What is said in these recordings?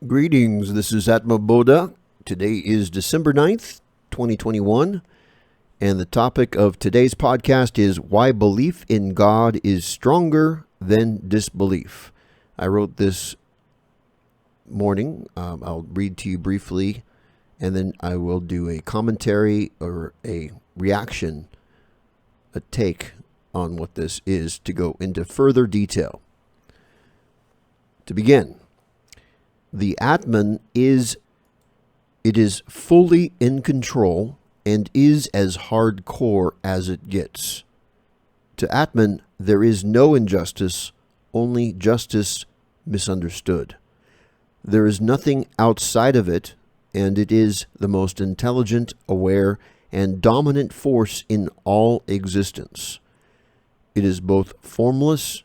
Greetings, this is Atma Bodha. Today is December 9th, 2021, and the topic of today's podcast is why belief in God is stronger than disbelief. I wrote this morning. I'll read to you briefly, and then I will do a commentary or a reaction, a take on what this is to go into further detail. To begin, the Atman is fully in control and is as hardcore as it gets. To Atman, there is no injustice, only justice misunderstood. There is nothing outside of it, and it is the most intelligent, aware, and dominant force in all existence. It is both formless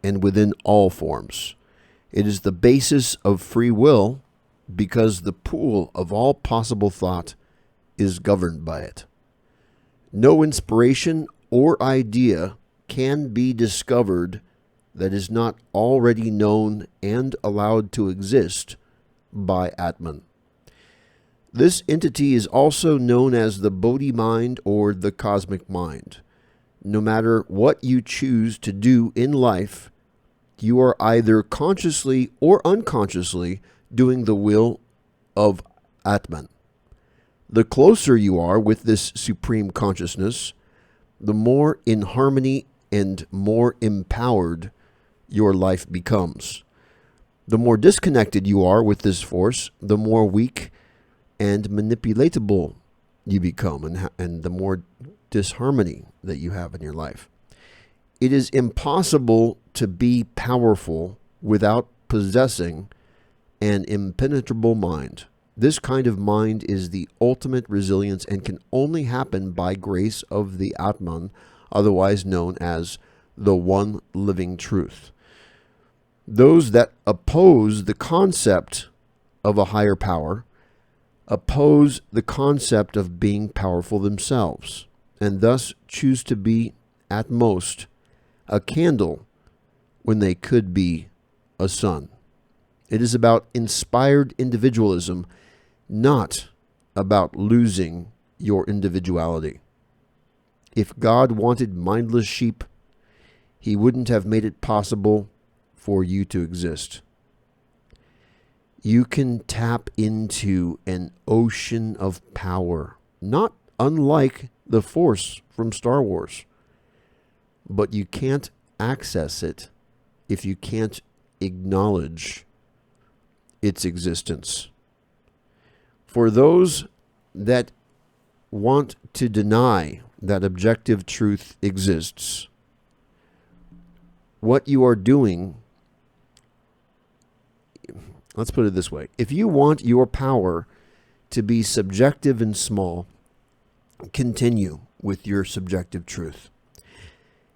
and within all forms. It is the basis of free will because the pool of all possible thought is governed by it. No inspiration or idea can be discovered that is not already known and allowed to exist by Atman. This entity is also known as the Bodhi mind or the cosmic mind. No matter what you choose to do in life, you are either consciously or unconsciously doing the will of Atman. The closer you are with this supreme consciousness, the more in harmony and more empowered your life becomes. The more disconnected you are with this force, the more weak and manipulatable you become, and the more disharmony that you have in your life. It is impossible to be powerful without possessing an impenetrable mind. This kind of mind is the ultimate resilience and can only happen by grace of the Atman, otherwise known as the one living truth. Those that oppose the concept of a higher power oppose the concept of being powerful themselves, and thus choose to be, at most, a candle when they could be a sun. It is about inspired individualism, not about losing your individuality. If God wanted mindless sheep, He wouldn't have made it possible for you to exist. You can tap into an ocean of power, not unlike the Force from Star Wars. But you can't access it if you can't acknowledge its existence. For those that want to deny that objective truth exists, what you are doing, let's put it this way. If you want your power to be subjective and small, continue with your subjective truth.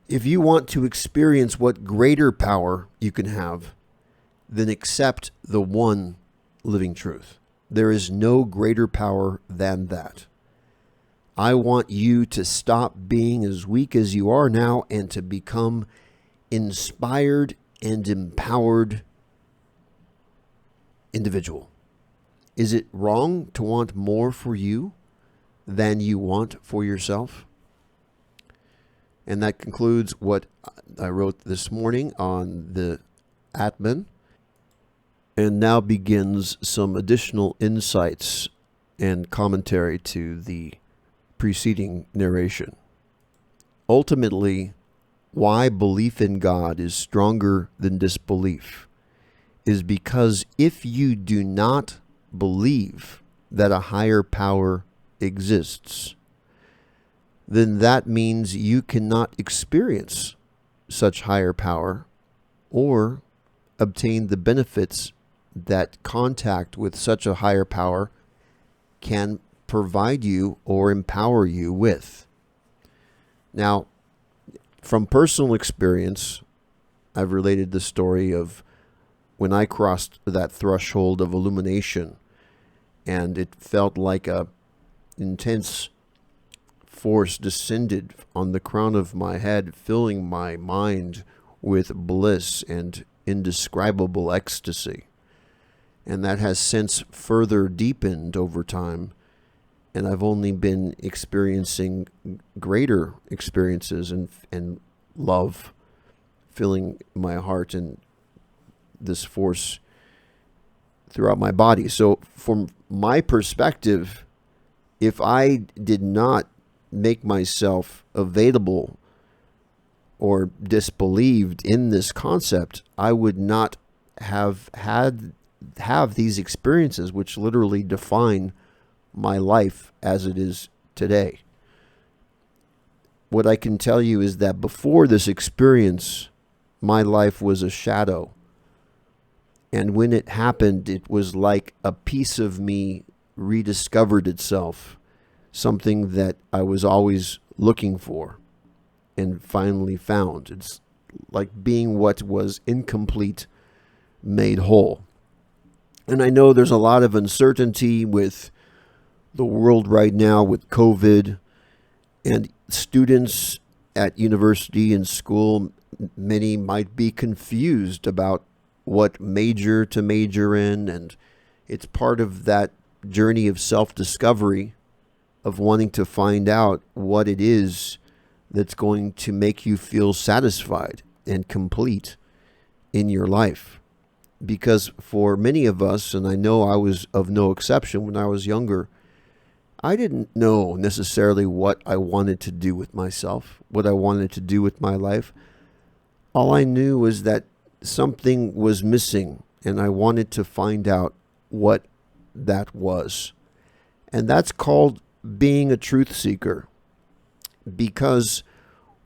If you want to experience what greater power you can have, then accept the one living truth. There is no greater power than that. I want you to stop being as weak as you are now and to become inspired and empowered individual. Is it wrong to want more for you than you want for yourself? And that concludes what I wrote this morning on the Atman. And now begins some additional insights and commentary to the preceding narration. Ultimately, why belief in God is stronger than disbelief is because if you do not believe that a higher power exists, then that means you cannot experience such higher power or obtain the benefits that contact with such a higher power can provide you or empower you with. Now, from personal experience, I've related the story of when I crossed that threshold of illumination, and it felt like a intense force descended on the crown of my head, filling my mind with bliss and indescribable ecstasy. And that has since further deepened over time. And I've only been experiencing greater experiences and love filling my heart and this force throughout my body. So from my perspective, if I did not make myself available or disbelieved in this concept, I would not have these experiences which literally define my life as it is today. What I can tell you is that before this experience, my life was a shadow. And when it happened, it was like a piece of me rediscovered itself, something that I was always looking for and finally found. It's like being what was incomplete made whole. And I know there's a lot of uncertainty with the world right now with COVID, and students at university and school, many might be confused about what major to major in, and it's part of that journey of self-discovery, of wanting to find out what it is that's going to make you feel satisfied and complete in your life. Because for many of us, and I know I was of no exception when I was younger, I didn't know necessarily what I wanted to do with myself, what I wanted to do with my life. All I knew was that something was missing, and I wanted to find out what that was. And that's called being a truth seeker. Because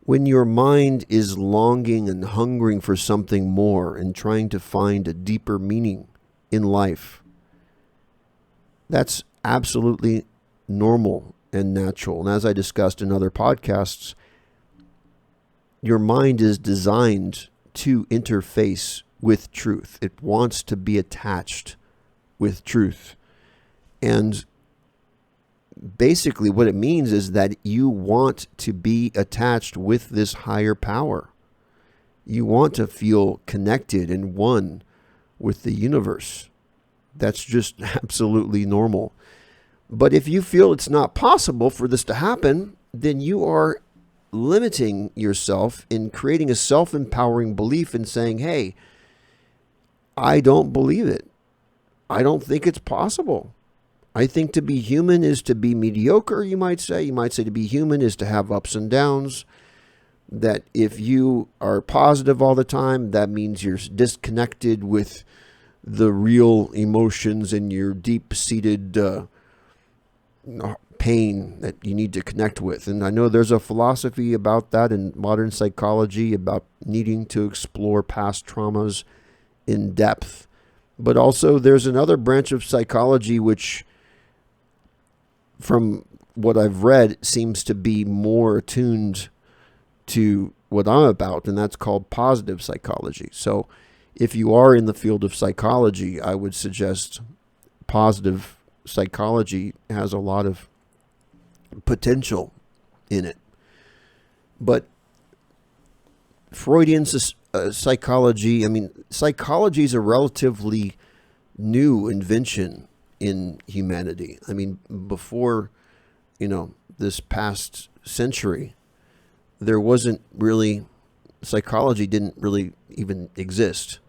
when your mind is longing and hungering for something more and trying to find a deeper meaning in life, that's absolutely normal and natural. And as I discussed in other podcasts, your mind is designed to interface with truth. It wants to be attached with truth. And basically what it means is that you want to be attached with this higher power. You want to feel connected and one with the universe. That's just absolutely normal. But if you feel it's not possible for this to happen, then you are limiting yourself in creating a self-empowering belief and saying, hey, I don't believe it. I don't think it's possible. I think to be human is to be mediocre, you might say. You might say to be human is to have ups and downs. That if you are positive all the time, that means you're disconnected with the real emotions and your deep-seated pain that you need to connect with. And I know there's a philosophy about that in modern psychology, about needing to explore past traumas in depth. But also there's another branch of psychology which, from what I've read, seems to be more attuned to what I'm about, and that's called positive psychology. So if you are in the field of psychology, I would suggest positive psychology has a lot of potential in it. But Freudian psychology, psychology is a relatively new invention in humanity. Before, this past century, there wasn't really, psychology didn't really even exist.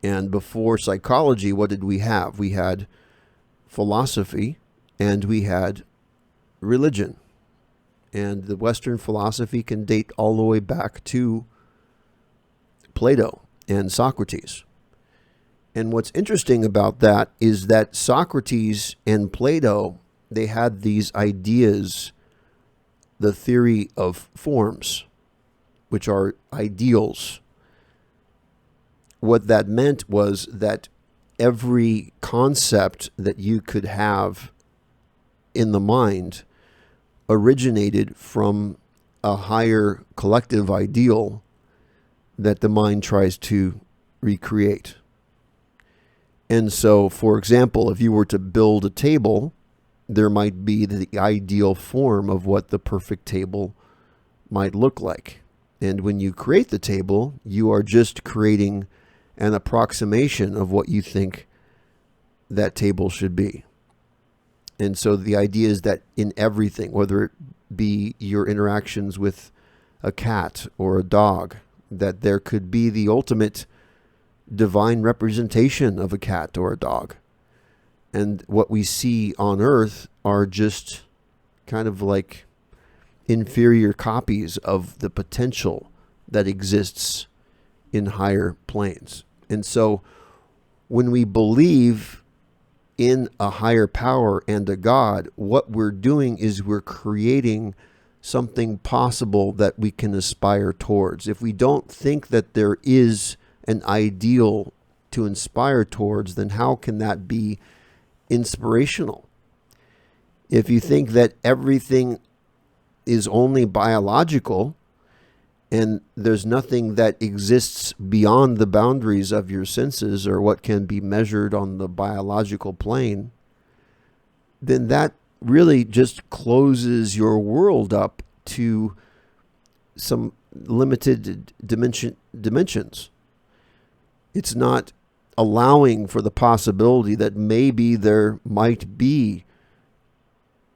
And before psychology, what did we have? We had philosophy and we had religion. And the Western philosophy can date all the way back to Plato and Socrates. And what's interesting about that is that Socrates and Plato, they had these ideas, the theory of forms, which are ideals. What that meant was that every concept that you could have in the mind originated from a higher collective ideal that the mind tries to recreate. And so, for example, if you were to build a table, there might be the ideal form of what the perfect table might look like. And when you create the table, you are just creating an approximation of what you think that table should be. And so the idea is that in everything, whether it be your interactions with a cat or a dog, that there could be the ultimate divine representation of a cat or a dog. And what we see on earth are just kind of like inferior copies of the potential that exists in higher planes. And so when we believe in a higher power and a God, what we're doing is we're creating something possible that we can aspire towards. If we don't think that there is an ideal to inspire towards, then how can that be inspirational? If you think that everything is only biological and there's nothing that exists beyond the boundaries of your senses or what can be measured on the biological plane, then that really just closes your world up to some limited dimensions. It's not allowing for the possibility that maybe there might be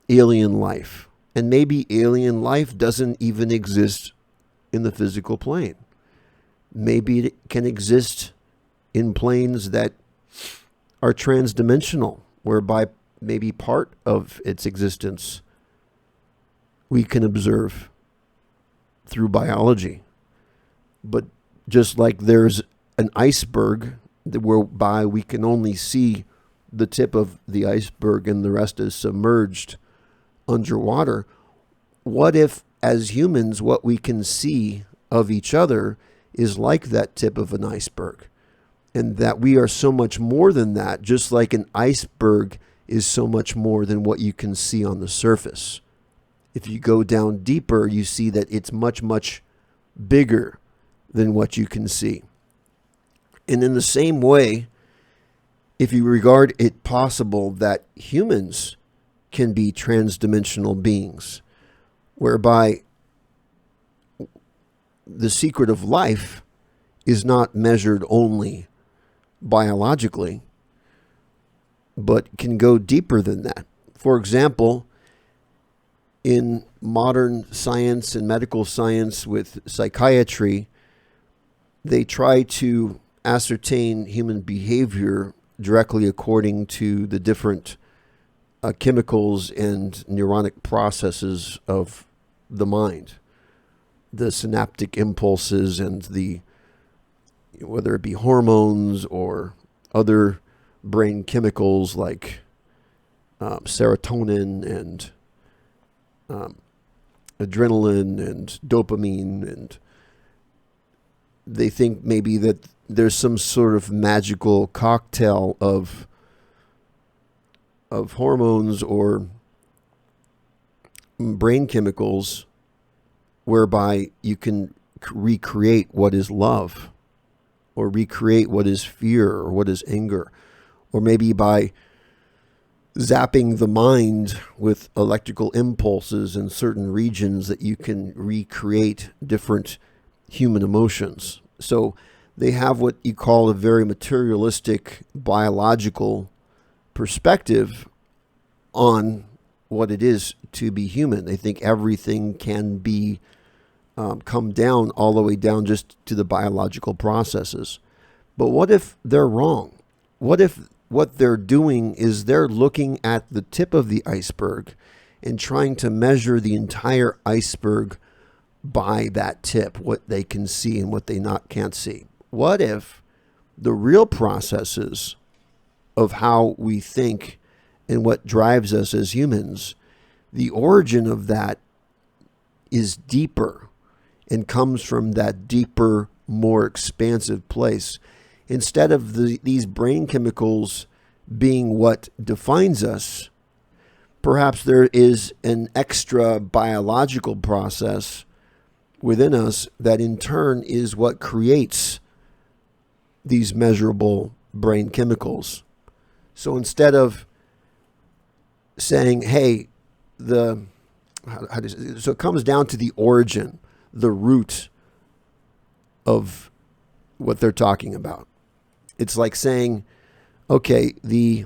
alien life. And maybe alien life doesn't even exist in the physical plane. Maybe it can exist in planes that are transdimensional, whereby maybe part of its existence we can observe through biology. But just like there's an iceberg whereby we can only see the tip of the iceberg and the rest is submerged underwater, what if as humans what we can see of each other is like that tip of an iceberg, and that we are so much more than that, just like an iceberg is so much more than what you can see on the surface. If you go down deeper, you see that it's much, much bigger than what you can see. And in the same way, if you regard it possible that humans can be transdimensional beings, whereby the secret of life is not measured only biologically, but can go deeper than that. For example, in modern science and medical science with psychiatry, they try to ascertain human behavior directly according to the different chemicals and neuronic processes of the mind, the synaptic impulses and whether it be hormones or other brain chemicals like serotonin and adrenaline and dopamine, and they think maybe that there's some sort of magical cocktail of hormones or brain chemicals whereby you can recreate what is love or recreate what is fear or what is anger, or maybe by zapping the mind with electrical impulses in certain regions that you can recreate different human emotions. So they have what you call a very materialistic biological perspective on what it is to be human. They think everything can be come down all the way down just to the biological processes. But what if they're wrong? What if what they're doing is they're looking at the tip of the iceberg and trying to measure the entire iceberg by that tip, what they can see and what they can't see? What if the real processes of how we think and what drives us as humans, the origin of that is deeper and comes from that deeper, more expansive place? Instead of these brain chemicals being what defines us, perhaps there is an extra biological process within us that in turn is what creates these measurable brain chemicals. So instead of saying, hey, so it comes down to the origin, the root of what they're talking about. It's like saying, okay, the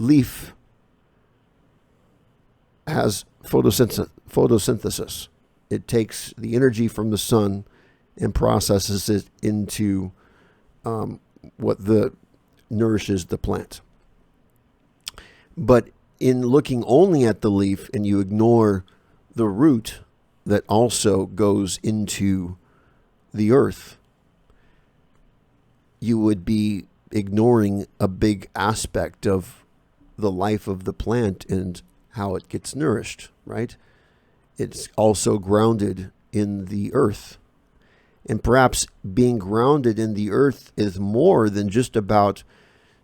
leaf has photosynthesis. It takes the energy from the sun and processes it into what nourishes the plant. But in looking only at the leaf and you ignore the root that also goes into the earth, you would be ignoring a big aspect of the life of the plant and how it gets nourished, right? It's also grounded in the earth. And perhaps being grounded in the earth is more than just about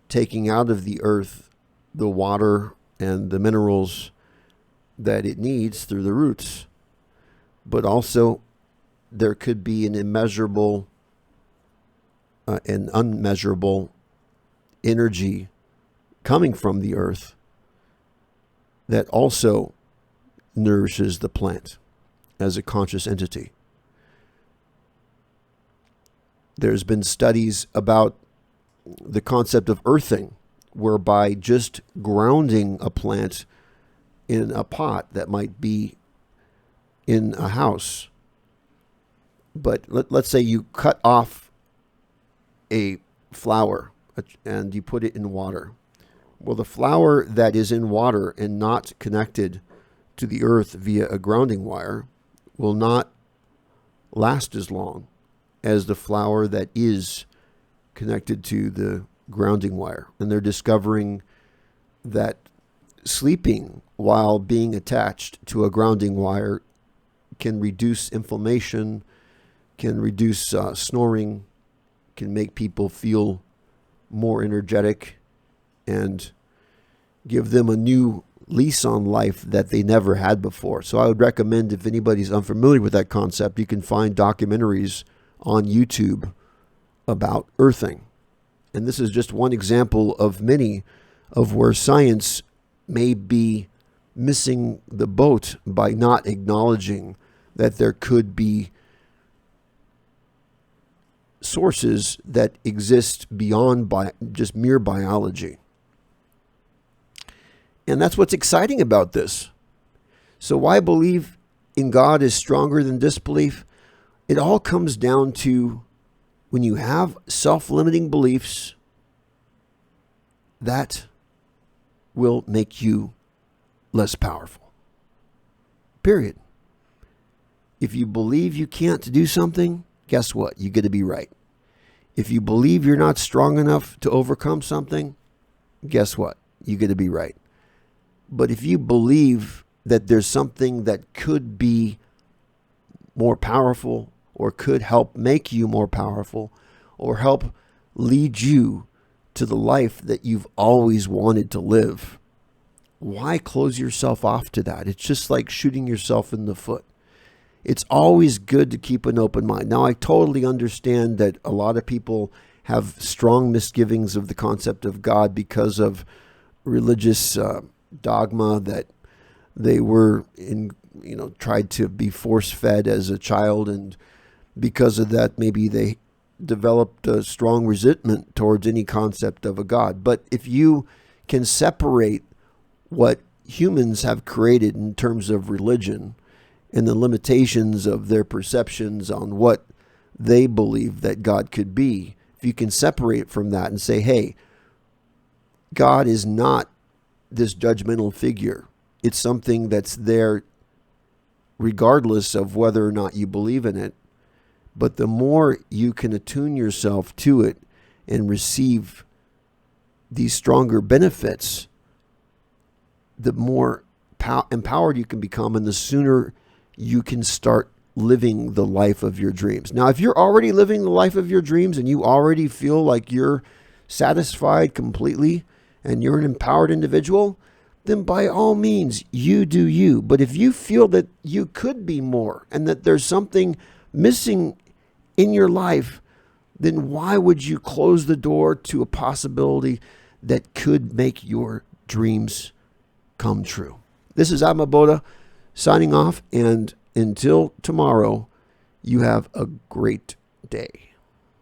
taking out of the earth the water and the minerals that it needs through the roots. But also there could be an immeasurable and unmeasurable energy coming from the earth that also nourishes the plant as a conscious entity. There's been studies about the concept of earthing, whereby just grounding a plant in a pot that might be in a house. But let's say you cut off a flower and you put it in water. Well, the flower that is in water and not connected to the earth via a grounding wire will not last as long as the flower that is connected to the grounding wire. And they're discovering that sleeping while being attached to a grounding wire can reduce inflammation, can reduce snoring, can make people feel more energetic, and give them a new lease on life that they never had before. So I would recommend, if anybody's unfamiliar with that concept, you can find documentaries on YouTube about earthing. And this is just one example of many of where science may be missing the boat by not acknowledging that there could be sources that exist beyond just mere biology. And that's what's exciting about this. So why believe in God is stronger than disbelief? It all comes down to when you have self-limiting beliefs, that will make you less powerful. Period. If you believe you can't do something, guess what? You get to be right. If you believe you're not strong enough to overcome something, guess what? You get to be right. But if you believe that there's something that could be more powerful, or could help make you more powerful, or help lead you to the life that you've always wanted to live, why close yourself off to that? It's just like shooting yourself in the foot. It's always good to keep an open mind. Now, I totally understand that a lot of people have strong misgivings of the concept of God because of religious dogma that they were tried to be force-fed as a child, and because of that, maybe they developed a strong resentment towards any concept of a God. But if you can separate what humans have created in terms of religion and the limitations of their perceptions on what they believe that God could be, if you can separate from that and say, hey, God is not this judgmental figure. It's something that's there regardless of whether or not you believe in it. But the more you can attune yourself to it and receive these stronger benefits, the more empowered you can become, and the sooner you can start living the life of your dreams. Now, if you're already living the life of your dreams and you already feel like you're satisfied completely and you're an empowered individual, then by all means, you do you. But if you feel that you could be more and that there's something missing in your life, then why would you close the door to a possibility that could make your dreams come true? This is Amaboda signing off, and until tomorrow, you have a great day.